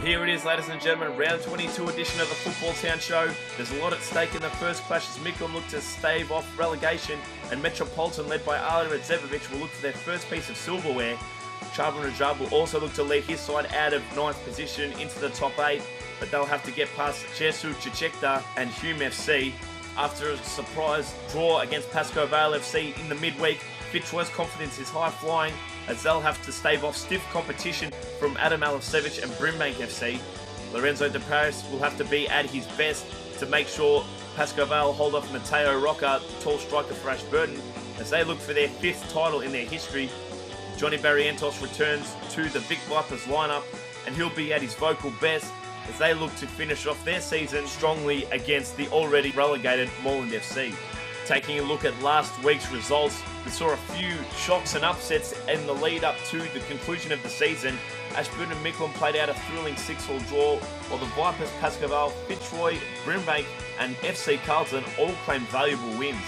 Here it is, ladies and gentlemen, round 22 edition of the Football Town Show. There's a lot at stake in the first clash as Mikon look to stave off relegation, and Metropolitan, led by Ali Radzevovic, will look for their first piece of silverware. Charbon Rajab will also look to lead his side out of ninth position into the top 8, but they'll have to get past Jesu Chichekta and Hume FC. After a surprise draw against Pasco Vale FC in the midweek, Fitzroy's confidence is high flying as they'll have to stave off stiff competition from Adam Alevsevic and Brimbank FC. Lorenzo De Paris will have to be at his best to make sure Pasco Vale hold off Mateo Roca, tall striker for Ashburton, as they look for their 5th title in their history. Johnny Barrientos returns to the Vic Vipers lineup, and he'll be at his vocal best as they look to finish off their season strongly against the already relegated Moreland FC. Taking a look at last week's results, we saw a few shocks and upsets in the lead up to the conclusion of the season. Ashburton and Micklem played out a thrilling 6-all draw, while the Vipers, Pasco Vale, Fitzroy, Brimbank and FC Carlton all claimed valuable wins.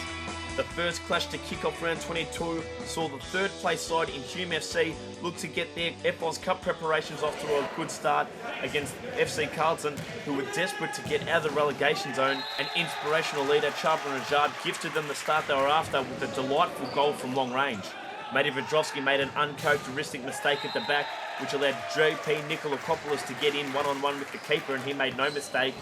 The first clash to kick off round 22 saw the 3rd place side in Hume FC look to get their FOS Cup preparations off to a good start against FC Carlton, who were desperate to get out of the relegation zone, and inspirational leader Charbon Rajab gifted them the start they were after with a delightful goal from long range. Matej Vedrovsky made an uncharacteristic mistake at the back, which allowed JP Nikolakopoulos to get in one-on-one with the keeper, and he made no mistake.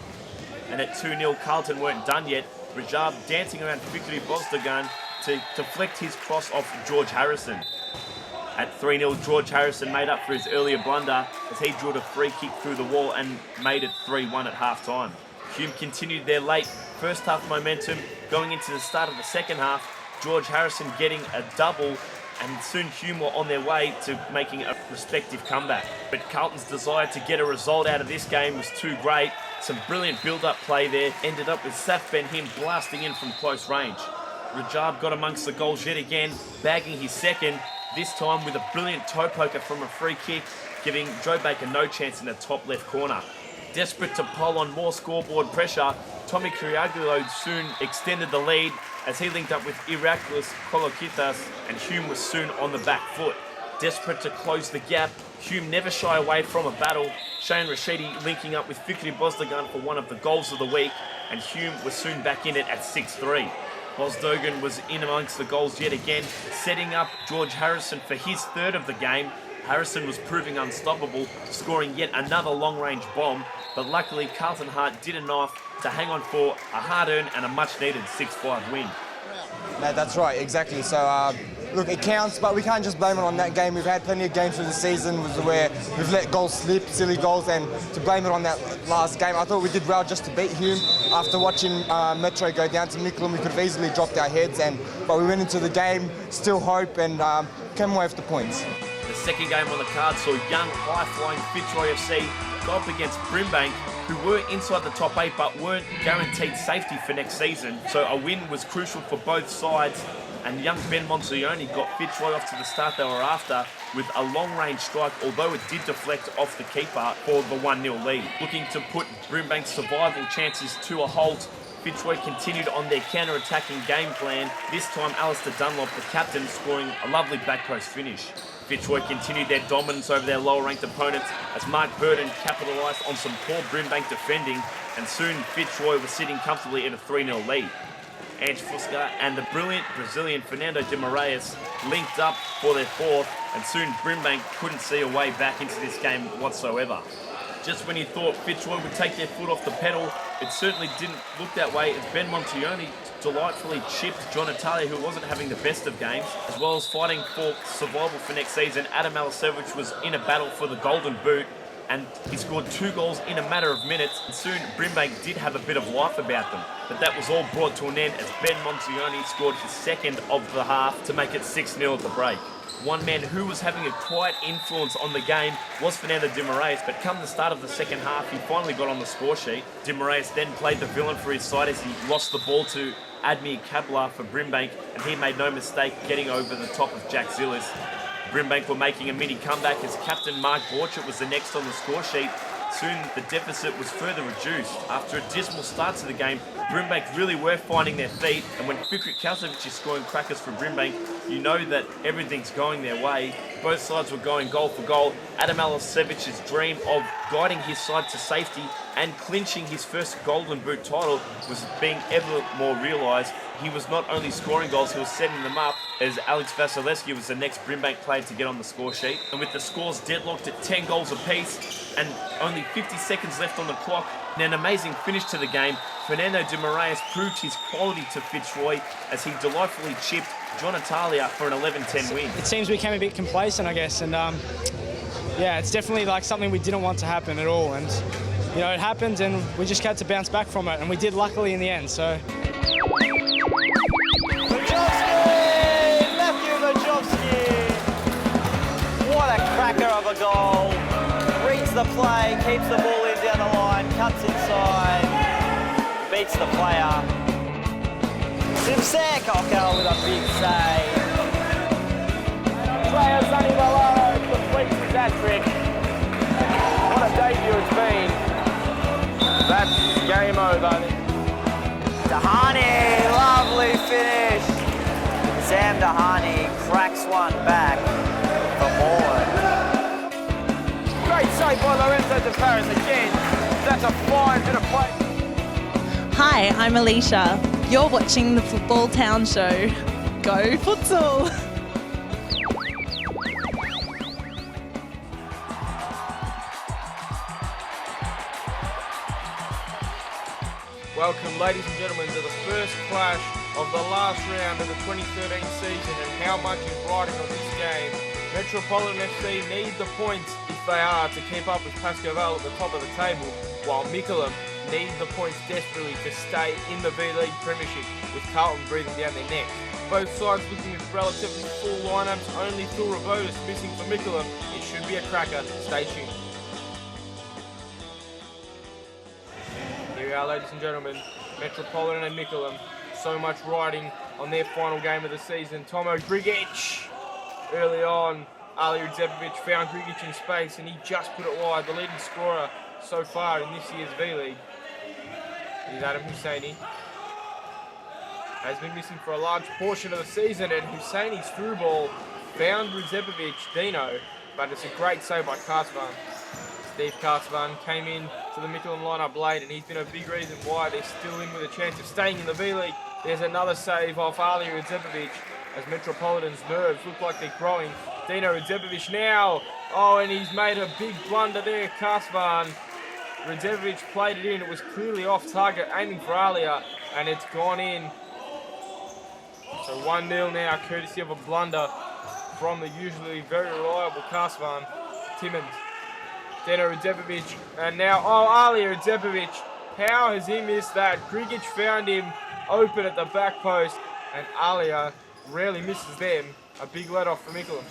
And at 2-0, Carlton weren't done yet. Rajab dancing around Fikri Bozdogan to deflect his cross off George Harrison. At 3-0, George Harrison made up for his earlier blunder as he drilled a free kick through the wall and made it 3-1 at half-time. Hume continued their late first half momentum going into the start of the second half, George Harrison getting a double, and soon Hume were on their way to making a respective comeback. But Carlton's desire to get a result out of this game was too great. Some brilliant build-up play there ended up with Saf Ben Him blasting in from close range. Rajab got amongst the goals yet again, bagging his second, this time with a brilliant toe poker from a free kick, giving Joe Baker no chance in the top left corner. Desperate to pile on more scoreboard pressure, Tommy Kiriagulo soon extended the lead as he linked up with Iraklis Kolokitas, and Hume was soon on the back foot. Desperate to close the gap, Hume never shy away from a battle, Shane Rashidi linking up with Fikri Bozdogan for one of the goals of the week, and Hume was soon back in it at 6-3. Bozdogan was in amongst the goals yet again, setting up George Harrison for his 3rd of the game. Harrison was proving unstoppable, scoring yet another long-range bomb, but luckily Carlton Hart did enough to hang on for a hard-earned and a much-needed 6-5 win. No, that's right, exactly. So, look, it counts, but we can't just blame it on that game. We've had plenty of games through the season where we've let goals slip, silly goals, and to blame it on that last game, I thought we did well just to beat Hume. After watching Metro go down to Micklem, we could have easily dropped our heads, but we went into the game, still hope, and came away with the points. The second game on the card saw young, high-flying Fitzroy FC go up against Brimbank, who were inside the top 8 but weren't guaranteed safety for next season, so a win was crucial for both sides, and young Ben Monsioni got Fitzroy off to the start they were after with a long-range strike, although it did deflect off the keeper for the 1-0 lead. Looking to put Brimbank's survival chances to a halt, Fitzroy continued on their counter-attacking game plan, this time Alistair Dunlop, the captain, scoring a lovely back-post finish. Fitzroy continued their dominance over their lower-ranked opponents as Mark Burton capitalised on some poor Brimbank defending, and soon Fitzroy was sitting comfortably in a 3-0 lead. Ange Fusca and the brilliant Brazilian Fernando De Moraes linked up for their 4th, and soon Brimbank couldn't see a way back into this game whatsoever. Just when you thought Fitzroy would take their foot off the pedal, it certainly didn't look that way as Ben Montioni delightfully chipped John Italia, who wasn't having the best of games, as well as fighting for survival for next season. Adam Alevsevic was in a battle for the Golden Boot, and he scored 2 goals in a matter of minutes. And soon Brimbank did have a bit of life about them, but that was all brought to an end as Ben Montioni scored his 2nd of the half to make it 6-0 at the break. One man who was having a quiet influence on the game was Fernando De Moraes, but come the start of the second half, he finally got on the score sheet. De Moraes then played the villain for his side as he lost the ball to Admir Kabla for Brimbank, and he made no mistake getting over the top of Jack Zillis. Brimbank were making a mini comeback as captain Mark Borchert was the next on the score sheet. Soon the deficit was further reduced. After a dismal start to the game, Brimbank really were finding their feet, and when Fikret Kalsovic is scoring crackers for Brimbank, you know that everything's going their way. Both sides were going goal for goal. Adam Alasevic's dream of guiding his side to safety and clinching his first Golden Boot title was being ever more realised. He was not only scoring goals, he was setting them up, as Alex Vasilevsky was the next Brimbank player to get on the score sheet. And with the scores deadlocked at 10 goals apiece and only 50 seconds left on the clock, in an amazing finish to the game, Fernando De Moraes proved his quality to Fitzroy as he delightfully chipped John Italia for an 11-10 win. It seems we became a bit complacent, I guess, and yeah, it's definitely like something we didn't want to happen at all. And you know, it happened, and we just had to bounce back from it, and we did luckily in the end. So. What a cracker of a goal. Reads the play, keeps the ball in down the line, cuts inside, beats the player. Simsek Okel with a big save. Player Sonny Malone completes his hat-trick. What a debut it's been. That's game over. Dahani, lovely finish. Sam Dahani cracks one back for more. Great save by Lorenzo De Paris again. That's a fine bit of play. Hi, I'm Alicia. You're watching the Football Town Show. Go Futsal! Welcome, ladies and gentlemen, to the first clash of the last round of the 2013 season, and how much is riding on this game. Metropolitan FC need the points if they are to keep up with Pascoe Vale at the top of the table, while Mickleham need the points desperately to stay in the V-League Premiership, with Carlton breathing down their necks. Both sides looking with relatively full lineups, only Phil Ravotis missing for Mickleham. It should be a cracker. Stay tuned. Here we are, ladies and gentlemen, Metropolitan and Mickleham. So much riding on their final game of the season. Tomo Grigic, early on, Ali Rudzepovic found Grigic in space and he just put it wide. The leading scorer so far in this year's V-League is Adam Husseini. Has been missing for a large portion of the season, and Husseini's through ball found Rudzepovic, Dino, but it's a great save by Karsvan. Steve Karsvan came in to the Mickleham lineup late, and he's been a big reason why they're still in with a chance of staying in the V-League. There's another save off Ali Rudzepovic as Metropolitan's nerves look like they're growing. Dino Rudzepovic now. Oh, and he's made a big blunder there, Karsvan. Rudzepovic played it in. It was clearly off target, aiming for Alia, and it's gone in. So 1-0 now, courtesy of a blunder from the usually very reliable Karsvan. Timmins. Dino Rudzepovic, and now, Ali Rudzepovic. How has he missed that? Grigic found him open at the back post, and Alia rarely misses them. A big let-off for Mickleham.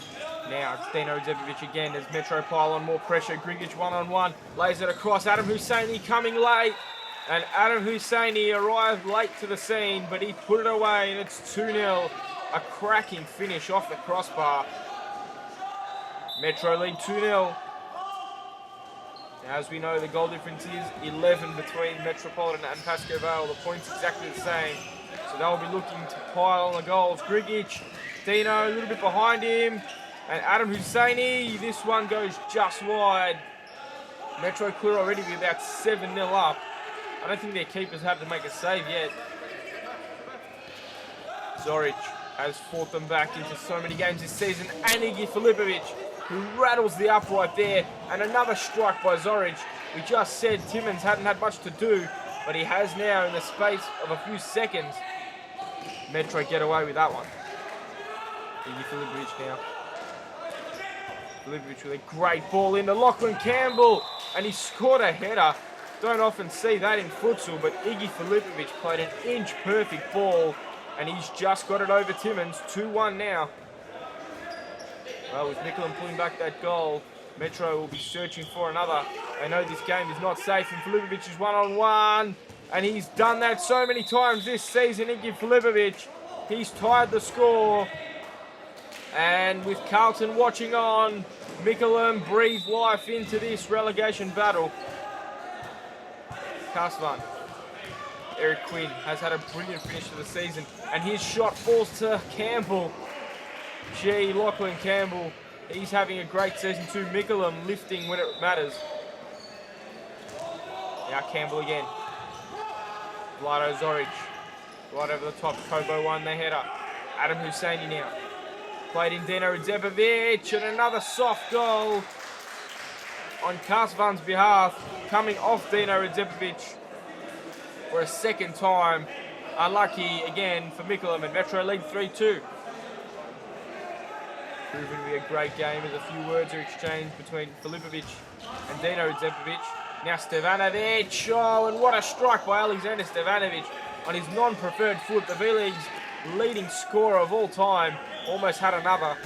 Now it's Dino Rudzepovic again as Metro pile on more pressure. Grigic one-on-one, lays it across. Adam Husseini coming late, and Adam Husseini arrived late to the scene, but he put it away, and it's 2-0. A cracking finish off the crossbar. Metro lead 2-0. As we know, the goal difference is 11 between Metropolitan and Pascoe Vale. The points exactly the same. So they'll be looking to pile on the goals. Grigic, Dino a little bit behind him. And Adam Husseini, this one goes just wide. Metro clear already with about 7-0 up. I don't think their keepers have to make a save yet. Zoric has fought them back into so many games this season. And Iggy Filipovic, who rattles the upright there, and another strike by Zoric. We just said Timmins hadn't had much to do, but he has now in the space of a few seconds. Metro get away with that one. Iggy Filipovic now. Filipovic with a great ball into Lachlan Campbell, and he scored a header. Don't often see that in futsal, but Iggy Filipovic played an inch-perfect ball, and he's just got it over Timmins. 2-1 now. Well, with Mickleham pulling back that goal, Metro will be searching for another. They know this game is not safe, and Filipovic is one-on-one, and he's done that so many times this season. Iggy Filipovic, he's tied the score, and with Carlton watching on, Mickleham breathe life into this relegation battle. Karsvan. Eric Quinn has had a brilliant finish to the season, and his shot falls to Campbell. Gee, Lachlan Campbell, he's having a great season too. Mickleham lifting when it matters. Now Campbell again. Vlado Zoric, right over the top. Kobo won the header. Adam Husseini now. Played in Dino Radzepovic, and another soft goal on Kasvan's behalf, coming off Dino Radzepovic for a second time. Unlucky again for Mickleham, and Metro lead 3-2. Proving to be a great game as a few words are exchanged between Filipovic and Dino Radzepovic. Now Stevanovic, oh, and what a strike by Alexander Stevanovic on his non-preferred foot. The V-League's leading scorer of all time almost had another.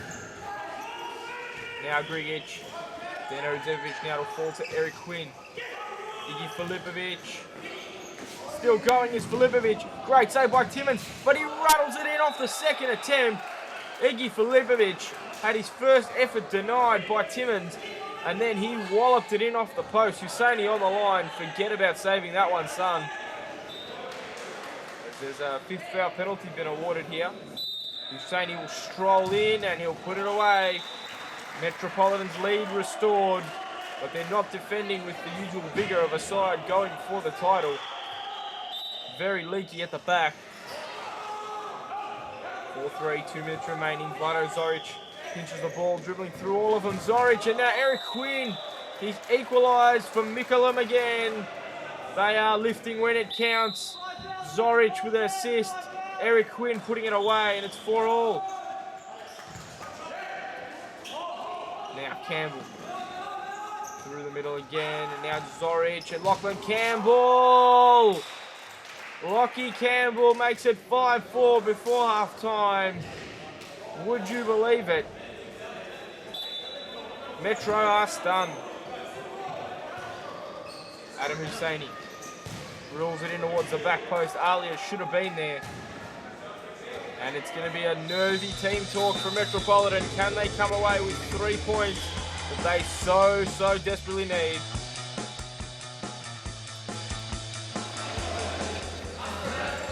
Now Grigic, Dino Radzepovic now to fall to Eric Quinn. Iggy Filipovic, still going is Filipovic. Great save by Timmins, but he rattles it in off the second attempt. Iggy Filipovic had his first effort denied by Timmins, and then he walloped it in off the post. Husseini on the line. Forget about saving that one, son. There's a fifth foul penalty been awarded here. Husseini will stroll in and he'll put it away. Metropolitan's lead restored, but they're not defending with the usual vigour of a side going for the title. Very leaky at the back. 4-3, 2 minutes remaining. Vlado Zoric pinches the ball, dribbling through all of them. Zoric, and now Eric Quinn. He's equalised for Mickleham again. They are lifting when it counts. Zoric with an assist. Eric Quinn putting it away, and it's 4-4. Now Campbell through the middle again, and now Zoric and Lachlan Campbell. Lockie Campbell makes it 5-4 before half-time. Would you believe it? Metro are stunned. Adam Husseini drills it in towards the back post. Alia should have been there. And it's going to be a nervy team talk for Metropolitan. Can they come away with 3 points that they so desperately need?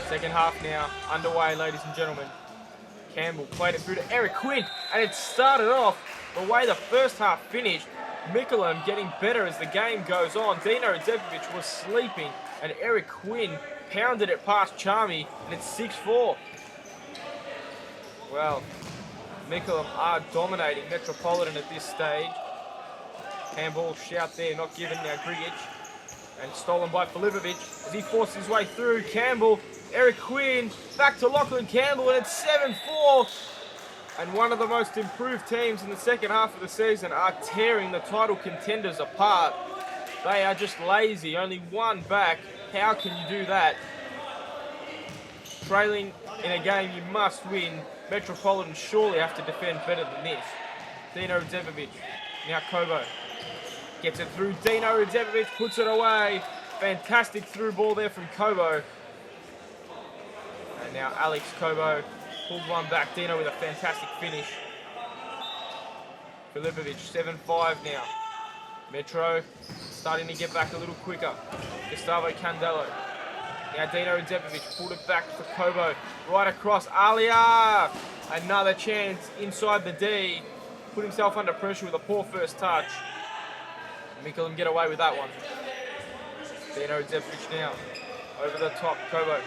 Second half now underway, ladies and gentlemen. Campbell played it through to Eric Quinn, and it started off the way the first half finished. Mickleham getting better as the game goes on. Dino Radzepovic was sleeping, and Eric Quinn pounded it past Charmy, and it's 6-4. Well, Mickleham are dominating Metropolitan at this stage. Handball shout there, not given. Now Grigic, and stolen by Filipovic as he forces his way through. Campbell, Eric Quinn, back to Lachlan Campbell, and it's 7-4. And one of the most improved teams in the second half of the season are tearing the title contenders apart. They are just lazy, only one back. How can you do that? Trailing in a game you must win. Metropolitan surely have to defend better than this. Dino Radzepovic, now Kobo. Gets it through. Dino Radzepovic puts it away. Fantastic through ball there from Kobo. And now Alex Kobo pulls one back. Dino with a fantastic finish. Filipovic, 7-5 now. Metro starting to get back a little quicker. Gustavo Candelo. Now Dino Radzepovic pulled it back for Kobo. Right across. Alia! Another chance inside the D. Put himself under pressure with a poor first touch. Mickleham get away with that one. Dino Radzepovic now. Over the top, Kobo.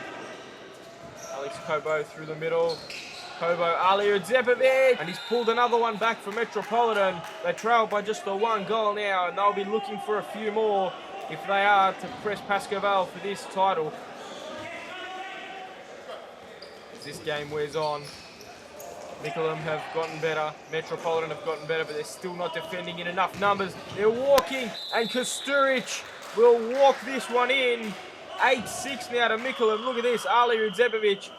Alex Kobo through the middle. Kobo, Ali Radzepovic! And he's pulled another one back for Metropolitan. They trail by just the 1 goal now, and they'll be looking for a few more if they are to press Pascoval for this title. As this game wears on, Mickleham have gotten better, Metropolitan have gotten better, but they're still not defending in enough numbers. They're walking, and Kosturic will walk this one in. 8-6 now to Mickleham. Look at this, Ali Radzepovic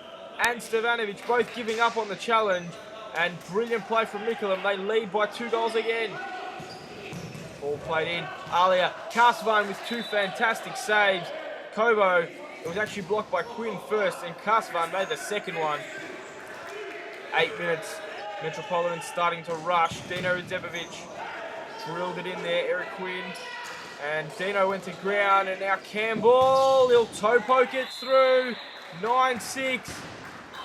and Stevanovic both giving up on the challenge, and brilliant play from Mickleham. They lead by 2 goals again. Ball played in. Alia, Kasvan with 2 fantastic saves. Kobo, it was actually blocked by Quinn first, and Kasvan made the second one. 8 minutes. Metropolitan starting to rush. Dino Radzepovic drilled it in there. Eric Quinn. And Dino went to ground, and now Campbell. He'll toe poke it through. 9-6.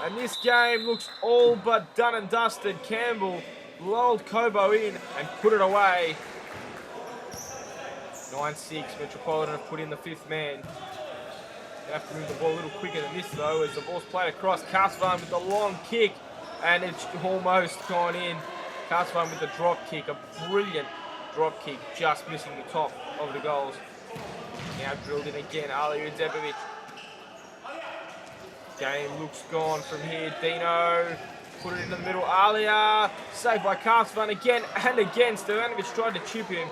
And this game looks all but done and dusted. Campbell lulled Cobo in and put it away. 9-6, Metropolitan have put in the fifth man. They have to move the ball a little quicker than this though, as the ball's played across. Kasvan with the long kick, and it's almost gone in. Kasvan with the drop kick, a brilliant drop kick, just missing the top of the goals. Now drilled in again, Ali Udzepovic. Game looks gone from here. Dino put it in the middle. Alia saved by Kasvan again and again. Stevanovic tried to chip him.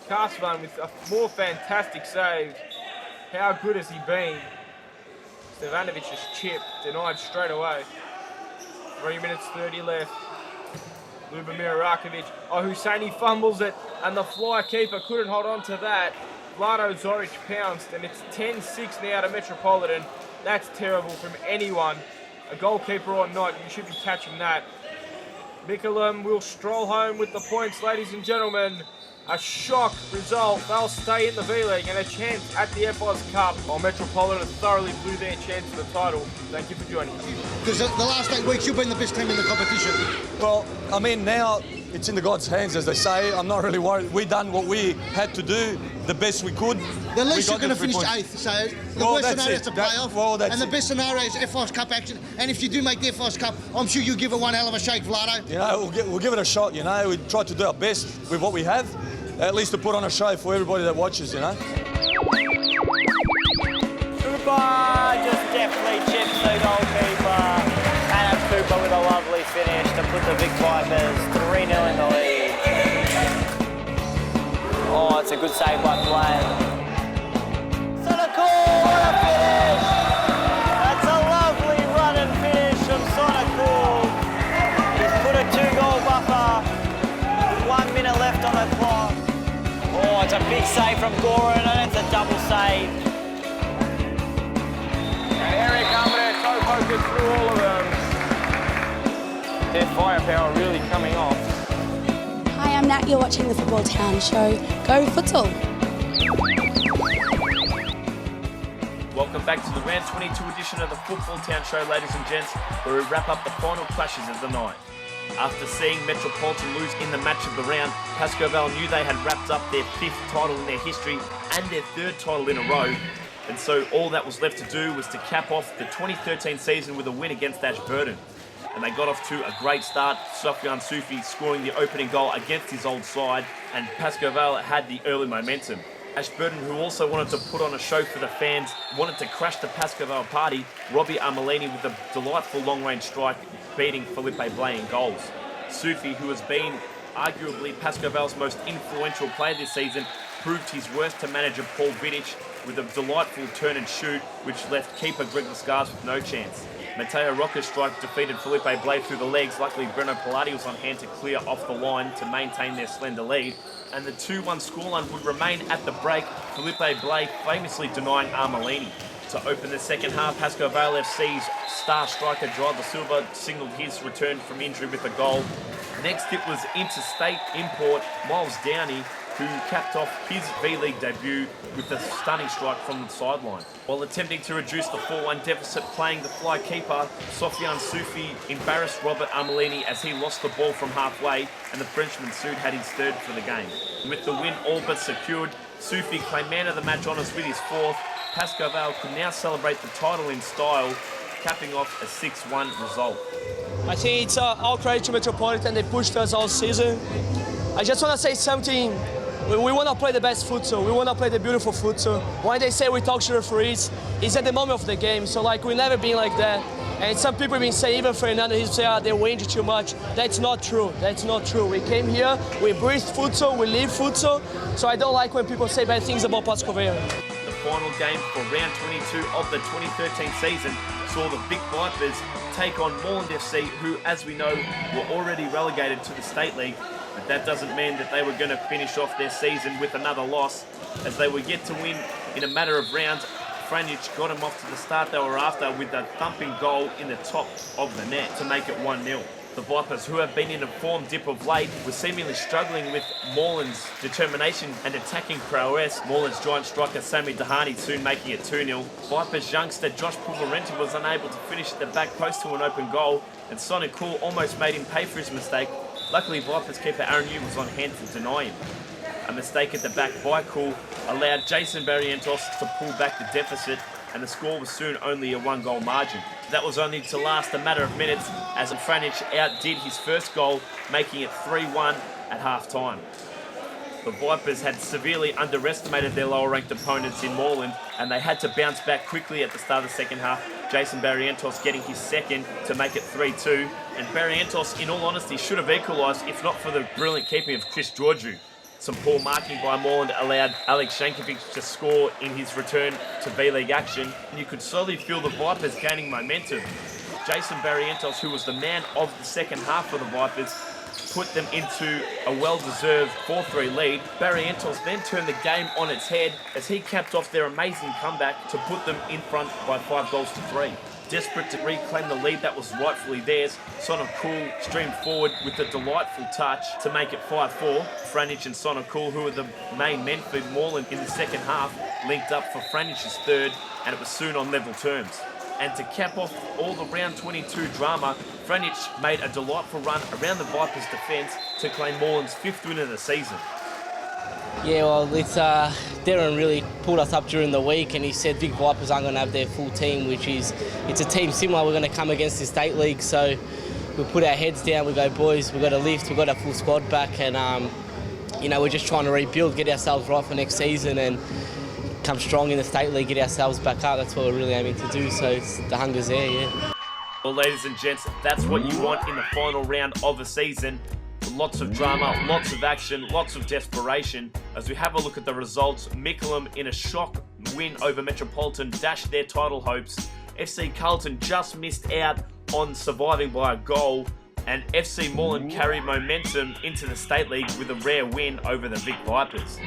Kasvan with a more fantastic save. How good has he been? Stevanovic's chip denied straight away. 3 minutes 30 left. Lubomir Rakovic. Oh, Husseini fumbles it, and the fly keeper couldn't hold on to that. Vlado Zoric pounced, and it's 10-6 now to Metropolitan. That's terrible from anyone. A goalkeeper or not, you should be catching that. Mickleham will stroll home with the points, ladies and gentlemen. A shock result. They'll stay in the V-League and a chance at the FOS Cup, while Metropolitan thoroughly blew their chance for the title. Thank you for joining us. Because the last 8 weeks, you've been the best team in the competition. Well, I mean, now it's in the God's hands, as they say. I'm not really worried. We done what we had to do, the best we could. The least you're going to finish 8th, so the worst scenario is to play off, and the best scenario is FOS Cup action. And if you do make the FOS Cup, I'm sure you'll give it one hell of a shake, Vlado. You know, we'll give it a shot, you know. We try to do our best with what we have, at least to put on a show for everybody that watches, you know. Cooper just deftly chips the goalkeeper. And it's Cooper with a lovely finish to put the Vic Vipers 3-0 in the lead. Oh, it's a good save by Blaine. Sonakul, what a finish! That's a lovely run and finish from Sonakul. He's put a 2-goal buffer. 1 minute left on the clock. Oh, it's a big save from Goran, and it's a double save. And Eric Ahmed so focused through all of them. Their firepower really coming off. Hi, I'm Nat. You're watching the Football Town Show. Go Futsal! Welcome back to the round 22 edition of the Football Town Show, ladies and gents, where we wrap up the final clashes of the night. After seeing Metropolitan lose in the match of the round, Pascoe knew they had wrapped up their 5th title in their history and their 3rd title in a row. And so all that was left to do was to cap off the 2013 season with a win against Ashburton. And they got off to a great start, Sofian Sufi scoring the opening goal against his old side, and Pascoe had the early momentum. Ashburton, who also wanted to put on a show for the fans, wanted to crash the Pascoe party. Robbie Armelini with a delightful long-range strike, beating Felipe Blay in goals. Sufi, who has been arguably Pascoe's most influential player this season, proved his worth to manager Paul Vidic with a delightful turn and shoot, which left keeper Greg Lascars with no chance. Mateo Roca's strike defeated Felipe Blay through the legs. Luckily, Breno Pilati was on hand to clear off the line to maintain their slender lead. And the 2-1 scoreline would remain at the break, Felipe Blay famously denying Armelini. To open the second half, Pascoe FC's star striker Joel Da Silva signalled his return from injury with a goal. Next, it was interstate import Miles Downey, who capped off his V-League debut with a stunning strike from the sideline. While attempting to reduce the 4-1 deficit playing the fly keeper, Sofian Sufi embarrassed Robert Armelini as he lost the ball from halfway, and the Frenchman soon had his 3rd for the game. With the win all but secured, Sufi claimed man of the match honours with his 4th. Pascoe could now celebrate the title in style, capping off a 6-1 result. I think it's all credit to Metropolitan. They pushed us all season. I just want to say something. We want to play the best futsal. We want to play the beautiful futsal. When they say we talk to referees, it's at the moment of the game. So like we've never been like that. And some people have been saying, even Fernando, he say, they whinge too much. That's not true. That's not true. We came here, we breathe futsal, we live futsal. So I don't like when people say bad things about Pascoe. The final game for round 22 of the 2013 season saw the Vic Vipers take on Moreland FC, who, as we know, were already relegated to the State League. But that doesn't mean that they were going to finish off their season with another loss, as they were yet to win in a matter of rounds. Franjic got them off to the start they were after with a thumping goal in the top of the net to make it 1-0. The Vipers, who have been in a form dip of late, were seemingly struggling with Moreland's determination and attacking prowess. Moreland's giant striker Sammy Dahani soon making it 2-0. Vipers youngster Josh Pulverenti was unable to finish at the back post to an open goal, and Sonic Cool almost made him pay for his mistake. Luckily, Vipers keeper Aaron Yu was on hand to deny him. A mistake at the back by Cool allowed Jason Barrientos to pull back the deficit, and the score was soon only a 1-goal margin. That was only to last a matter of minutes as Franic outdid his first goal, making it 3-1 at half-time. The Vipers had severely underestimated their lower-ranked opponents in Moreland, and they had to bounce back quickly at the start of the second half, Jason Barrientos getting his second to make it 3-2, and Barrientos, in all honesty, should have equalised if not for the brilliant keeping of Chris Georgiou. Some poor marking by Moreland allowed Alex Shankovic to score in his return to V-League action, and you could slowly feel the Vipers gaining momentum. Jason Barrientos, who was the man of the second half for the Vipers, put them into a well-deserved 4-3 lead. Barrientos then turned the game on its head as he capped off their amazing comeback to put them in front by 5-3. Desperate to reclaim the lead that was rightfully theirs, Sonic Cool streamed forward with a delightful touch to make it 5-4. Franic and Sonic Cool, who were the main men for Moreland in the second half, linked up for Franic's third, and it was soon on level terms. And to cap off all the round 22 drama, Franic made a delightful run around the Vipers' defence to claim Moreland's 5th win of the season. Yeah, well, it's Darren really pulled us up during the week, and he said Vic Vipers aren't going to have their full team, it's a team similar. We're going to come against the state league, so we put our heads down. We go, boys, we've got to lift. We've got our full squad back, and we're just trying to rebuild, get ourselves right for next season, and come strong in the state league, get ourselves back up. That's what we're really aiming to do. So the hunger's there, yeah. Well, ladies and gents, that's what you want in the final round of a season. Lots of drama, lots of action, lots of desperation. As we have a look at the results, Mickleham in a shock win over Metropolitan dashed their title hopes. FC Carlton just missed out on surviving by a goal, and FC Moreland carried momentum into the State League with a rare win over the Vic Vipers.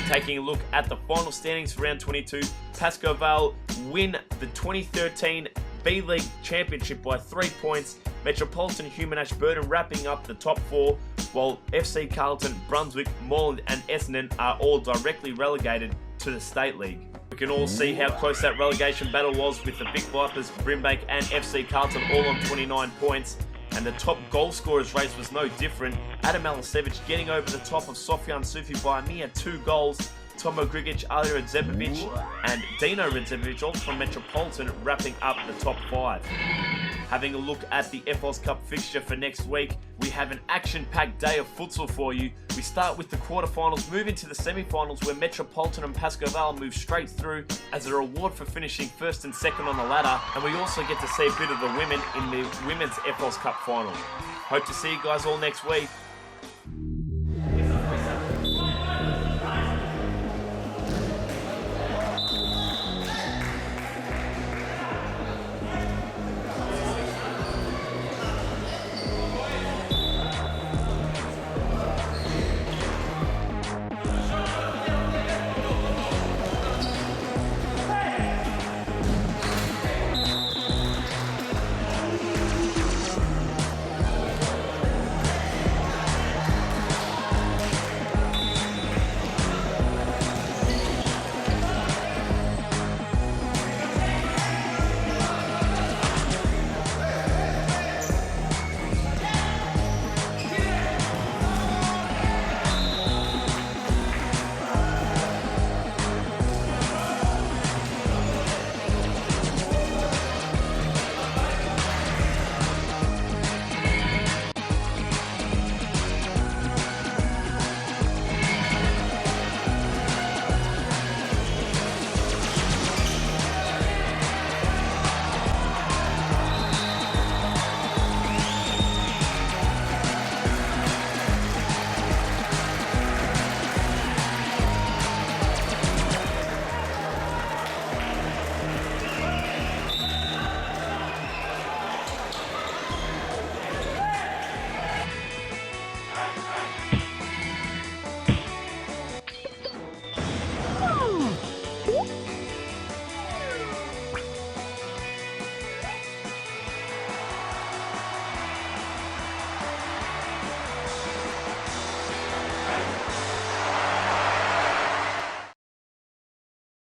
Taking a look at the final standings for round 22, Pascoe Vale win the 2013 B-League Championship by 3 points, Metropolitan Human Ashburton wrapping up the top 4, while FC Carlton, Brunswick, Moreland and Essendon are all directly relegated to the State League. We can all see how close that relegation battle was with the Vic Vipers, Brimbank and FC Carlton all on 29 points. And the top goal scorers race was no different. Adam Alisevic getting over the top of Sofyan Sufi by a mere 2 goals. Tomo Grigic, Ali Redzepovic and Dino Redzepovic, all from Metropolitan, wrapping up the top 5. Having a look at the FOS Cup fixture for next week, we have an action-packed day of futsal for you. We start with the quarterfinals, move into the semi-finals where Metropolitan and Pascoe Vale move straight through as a reward for finishing first and second on the ladder, and we also get to see a bit of the women in the Women's FOS Cup final. Hope to see you guys all next week.